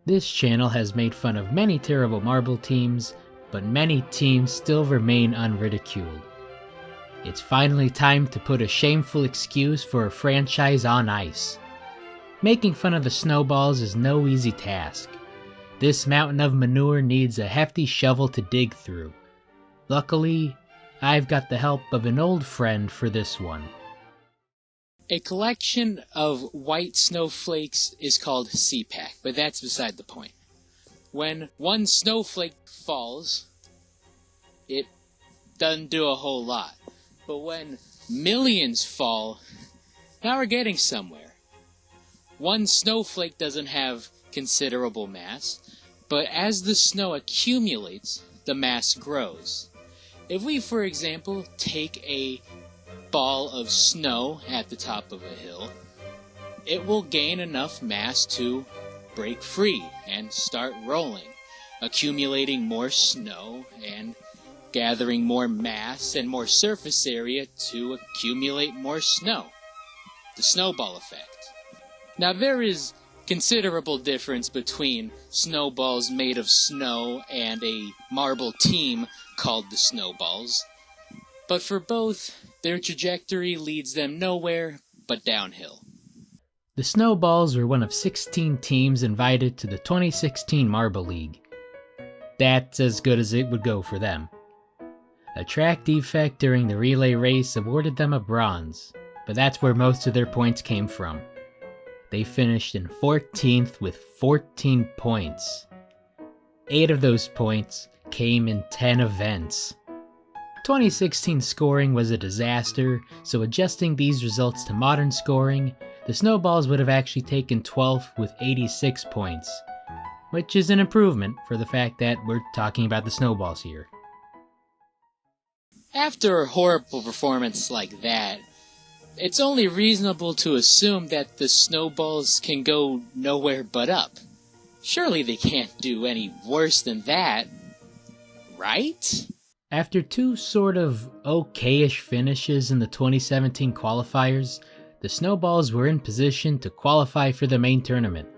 This channel has made fun of many terrible marble teams, but many teams still remain unridiculed. It's finally time to put a shameful excuse for a franchise on ice. Making fun of the Snowballs is no easy task. This mountain of manure needs a hefty shovel to dig through. Luckily, I've got the help of an old friend for this one. A collection of white snowflakes is called CPAC, but that's beside the point. When one snowflake falls, it doesn't do a whole lot. But when millions fall, now we're getting somewhere. One snowflake doesn't have considerable mass, but as the snow accumulates, the mass grows. If we, for example, take a ball of snow at the top of a hill, it will gain enough mass to break free and start rolling, accumulating more snow and gathering more mass and more surface area to accumulate more snow. The snowball effect. Now there is considerable difference between snowballs made of snow and a marble team called the Snowballs, but for both, their trajectory leads them nowhere but downhill. The Snowballs were one of 16 teams invited to the 2016 Marble League. That's as good as it would go for them. A track defect during the relay race awarded them a bronze, but that's where most of their points came from. They finished in 14th with 14 points. 8 of those points came in 10 events. 2016 scoring was a disaster, so adjusting these results to modern scoring, the Snowballs would have actually taken 12th with 86 points, which is an improvement for the fact that we're talking about the Snowballs here. After a horrible performance like that, it's only reasonable to assume that the Snowballs can go nowhere but up. Surely they can't do any worse than that, right? After 2 sort of okay-ish finishes in the 2017 qualifiers, the Snowballs were in position to qualify for the main tournament.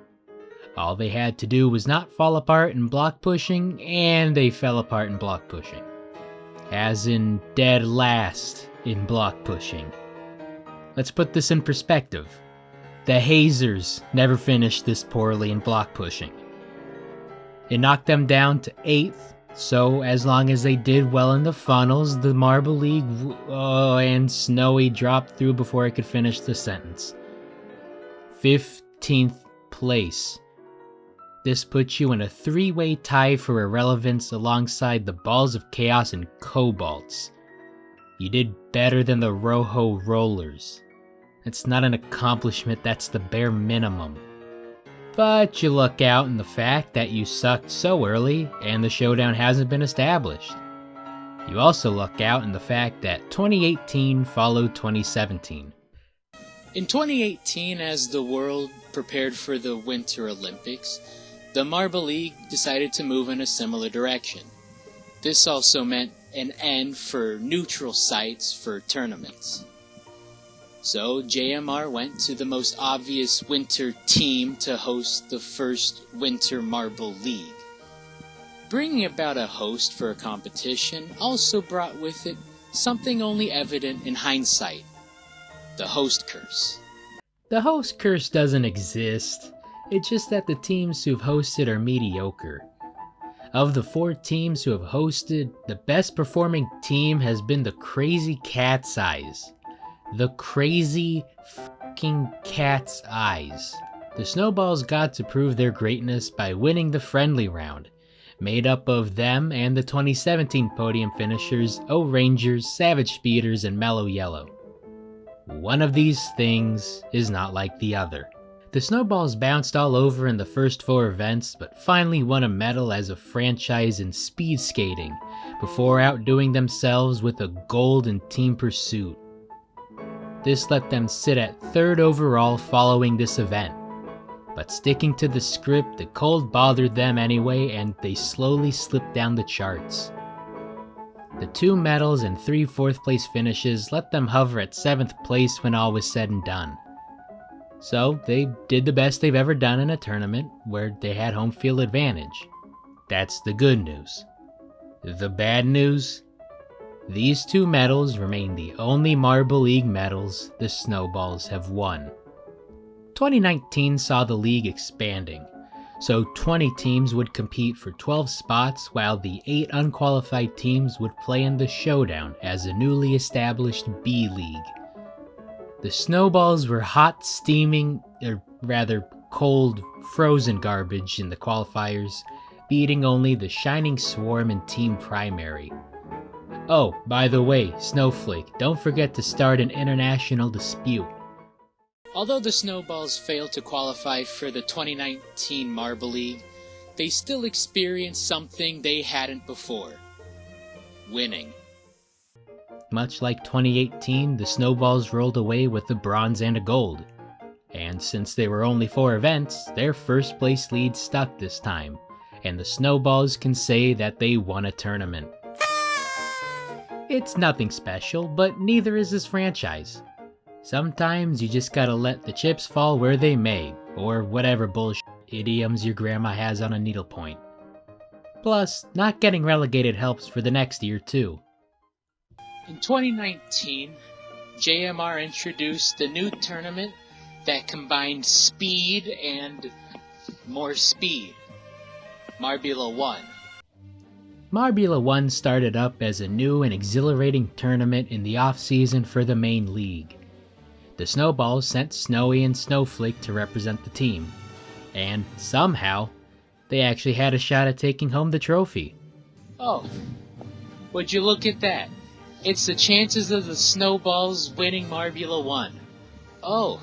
All they had to do was not fall apart in block pushing, and they fell apart in block pushing. As in dead last in block pushing. Let's put this in perspective. The Hazers never finished this poorly in block pushing. It knocked them down to 8th, so as long as they did well in the funnels, the Marble League and Snowy dropped through before I could finish the sentence. 15th place. This puts you in a 3-way tie for irrelevance alongside the Balls of Chaos and Cobalts. You did better than the Rojo Rollers. It's not an accomplishment, that's the bare minimum. But you luck out in the fact that you sucked so early and the showdown hasn't been established. You also luck out in the fact that 2018 followed 2017. In 2018, as the world prepared for the Winter Olympics, the Marble League decided to move in a similar direction. This also meant an end for neutral sites for tournaments. So JMR went to the most obvious winter team to host the first Winter Marble League. Bringing about a host for a competition also brought with it something only evident in hindsight: the host curse. The host curse doesn't exist, it's just that the teams who've hosted are mediocre. Of the 4 teams who have hosted, the best performing team has been the Crazy Cat's Eyes. The Crazy fucking Cat's Eyes. The Snowballs got to prove their greatness by winning the friendly round, made up of them and the 2017 podium finishers O-Rangers, Savage Speeders, and Mellow Yellow. One of these things is not like the other. The Snowballs bounced all over in the first 4 events, but finally won a medal as a franchise in speed skating, before outdoing themselves with a gold in team pursuit. This let them sit at 3rd overall following this event. But sticking to the script, the cold bothered them anyway, and they slowly slipped down the charts. The 2 medals and 3 4th place finishes let them hover at 7th place when all was said and done. So they did the best they've ever done in a tournament where they had home field advantage. That's the good news. The bad news? These two medals remain the only Marble League medals the Snowballs have won. 2019 saw the league expanding, so 20 teams would compete for 12 spots while the 8 unqualified teams would play in the showdown as a newly established B League. The Snowballs were hot, steaming, or rather cold, frozen garbage in the qualifiers, beating only the Shining Swarm in Team Primary. Oh, by the way, Snowflake, don't forget to start an international dispute. Although the Snowballs failed to qualify for the 2019 Marble League, they still experienced something they hadn't before: winning. Much like 2018, the Snowballs rolled away with a bronze and a gold. And since there were only 4 events, their first place lead stuck this time, and the Snowballs can say that they won a tournament. It's nothing special, but neither is this franchise. Sometimes you just gotta let the chips fall where they may, or whatever bullshit idioms your grandma has on a needlepoint. Plus, not getting relegated helps for the next year too. In 2019, JMR introduced a new tournament that combined speed and more speed: Marbula 1. Marbula 1 started up as a new and exhilarating tournament in the off-season for the main league. The Snowballs sent Snowy and Snowflake to represent the team, and somehow, they actually had a shot at taking home the trophy. Oh, would you look at that? It's the chances of the Snowballs winning Marbula 1. Oh,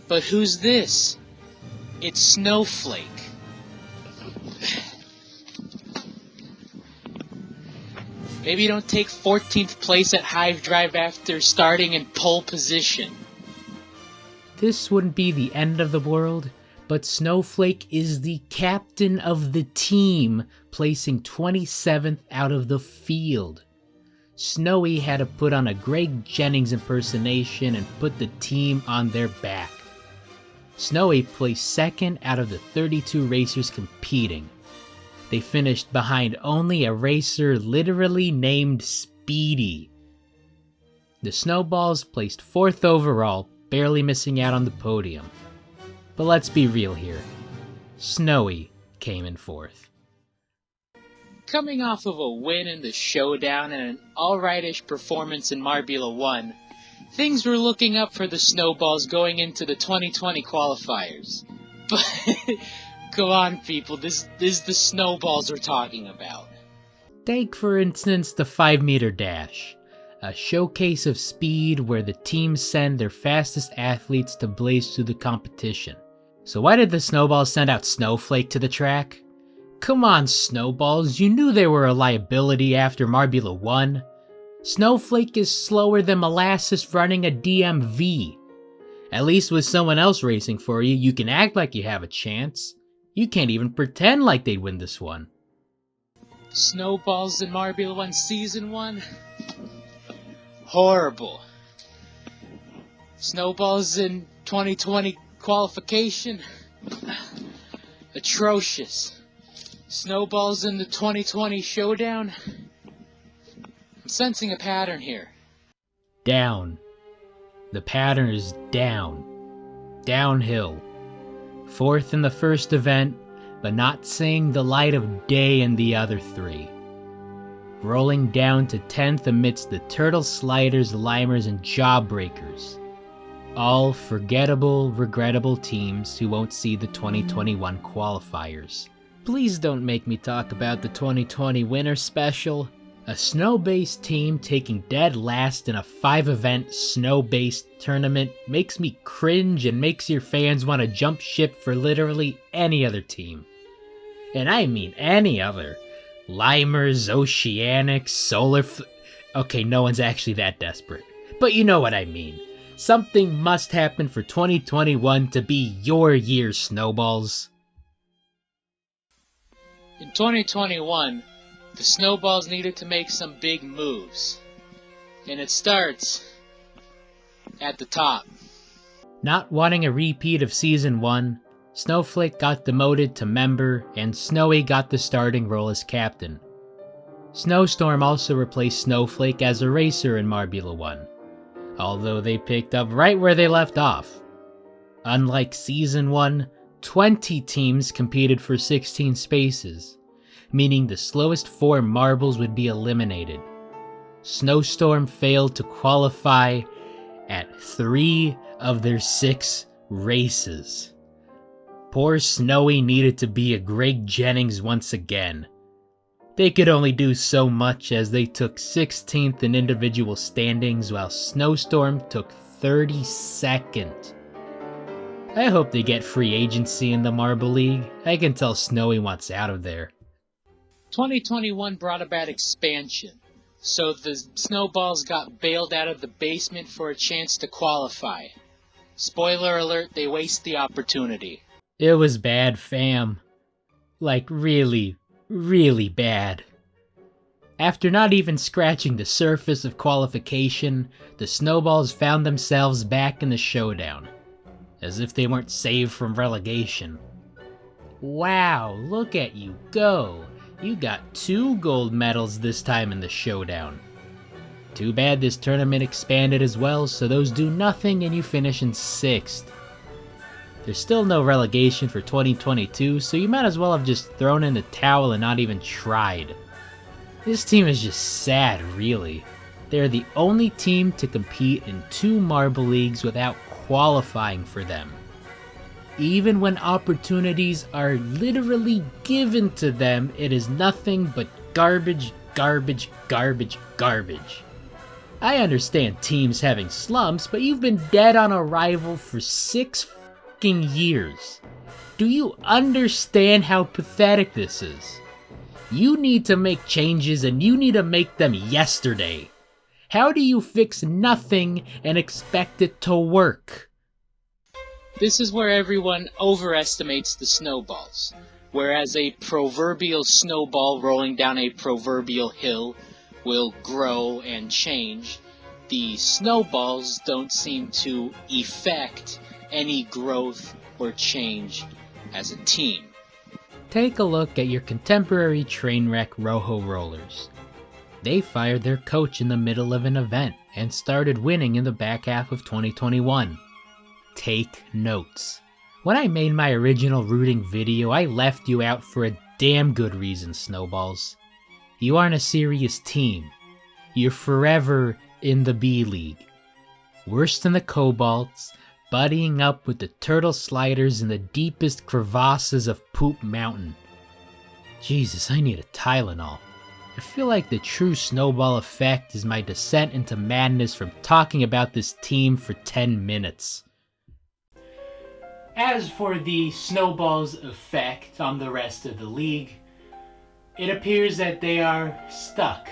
but who's this? It's Snowflake. Maybe you don't take 14th place at Hive Drive after starting in pole position. This wouldn't be the end of the world, but Snowflake is the captain of the team, placing 27th out of the field. Snowy had to put on a Greg Jennings impersonation and put the team on their back. Snowy placed 2nd out of the 32 racers competing. They finished behind only a racer literally named Speedy. The Snowballs placed 4th overall, barely missing out on the podium. But let's be real here. Snowy came in 4th. Coming off of a win in the showdown and an alrightish performance in Marbula 1, things were looking up for the Snowballs going into the 2020 qualifiers. But come on, people, this is the Snowballs we're talking about. Take, for instance, the 5-meter dash, a showcase of speed where the teams send their fastest athletes to blaze through the competition. So why did the Snowballs send out Snowflake to the track? Come on, Snowballs, you knew they were a liability after Marbula 1. Snowflake is slower than molasses running a DMV. At least with someone else racing for you, you can act like you have a chance. You can't even pretend like they'd win this one. Snowballs in Marbula 1 Season 1? Horrible. Snowballs in 2020 qualification? Atrocious. Snowballs in the 2020 showdown? I'm sensing a pattern here. Down. The pattern is down. Downhill. 4th in the first event, but not seeing the light of day in the other 3. Rolling down to 10th amidst the Turtle Sliders, Limers, and Jawbreakers. All forgettable, regrettable teams who won't see the 2021 qualifiers. Please don't make me talk about the 2020 winter special. A snow-based team taking dead last in a 5-event snow-based tournament makes me cringe and makes your fans want to jump ship for literally any other team. And I mean any other. Limers, Oceanics, okay, no one's actually that desperate. But you know what I mean. Something must happen for 2021 to be your year, Snowballs. In 2021, the Snowballs needed to make some big moves. And it starts at the top. Not wanting a repeat of Season 1, Snowflake got demoted to member and Snowy got the starting role as captain. Snowstorm also replaced Snowflake as a racer in Marbula 1, although they picked up right where they left off. Unlike Season 1, 20 teams competed for 16 spaces, meaning the slowest 4 marbles would be eliminated. Snowstorm failed to qualify at 3 of their 6 races. Poor Snowy needed to be a Greg Jennings once again. They could only do so much as they took 16th in individual standings while Snowstorm took 32nd. I hope they get free agency in the Marble League. I can tell Snowy wants out of there. 2021 brought about expansion, so the Snowballs got bailed out of the basement for a chance to qualify. Spoiler alert, they waste the opportunity. It was bad, fam. Like really, really bad. After not even scratching the surface of qualification, the Snowballs found themselves back in the showdown, as if they weren't saved from relegation. Wow, look at you go! You got 2 gold medals this time in the showdown. Too bad this tournament expanded as well, so those do nothing and you finish in 6th. There's still no relegation for 2022, so you might as well have just thrown in the towel and not even tried. This team is just sad, really. They're the only team to compete in 2 Marble Leagues without qualifying for them. Even when opportunities are literally given to them, it is nothing but garbage, garbage, garbage, garbage. I understand teams having slumps, but you've been dead on arrival for 6 fucking years. Do you understand how pathetic this is? You need to make changes and you need to make them yesterday. How do you fix nothing and expect it to work? This is where everyone overestimates the Snowballs. Whereas a proverbial snowball rolling down a proverbial hill will grow and change, the Snowballs don't seem to effect any growth or change as a team. Take a look at your contemporary train wreck Rojo Rollers. They fired their coach in the middle of an event and started winning in the back half of 2021. Take notes. When I made my original rooting video, I left you out for a damn good reason, Snowballs. You aren't a serious team. You're forever in the B League. Worse than the Cobalts, buddying up with the Turtle Sliders in the deepest crevasses of Poop Mountain. Jesus, I need a Tylenol. I feel like the true snowball effect is my descent into madness from talking about this team for 10 minutes. As for the Snowballs' effect on the rest of the league, it appears that they are stuck,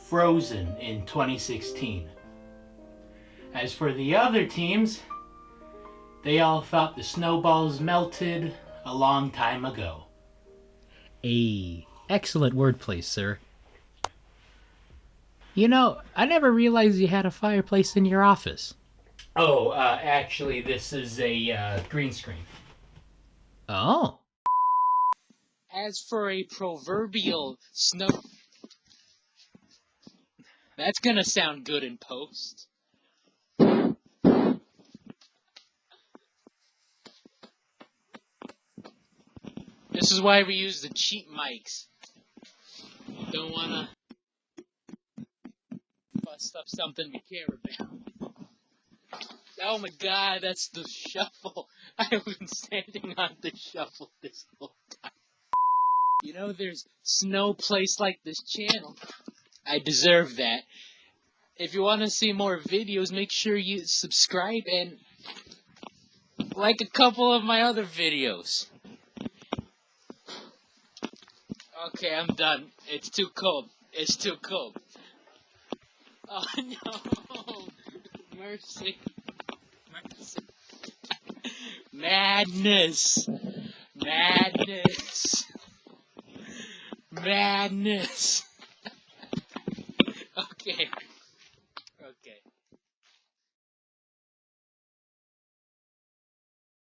frozen in 2016. As for the other teams, they all thought the Snowballs melted a long time ago. Excellent wordplay, sir. You know, I never realized you had a fireplace in your office. Oh, actually, this is a green screen. Oh. As for a proverbial snow... That's gonna sound good in post. This is why we use the cheap mics. Don't wanna bust up something we care about. Oh my god, that's the shuffle. I've been standing on the shuffle this whole time. You know, there's no place like this channel. I deserve that. If you want to see more videos, make sure you subscribe and like a couple of my other videos. Okay, I'm done. It's too cold. It's too cold. Oh no! Mercy. Mercy. Madness. Madness. Madness. Okay.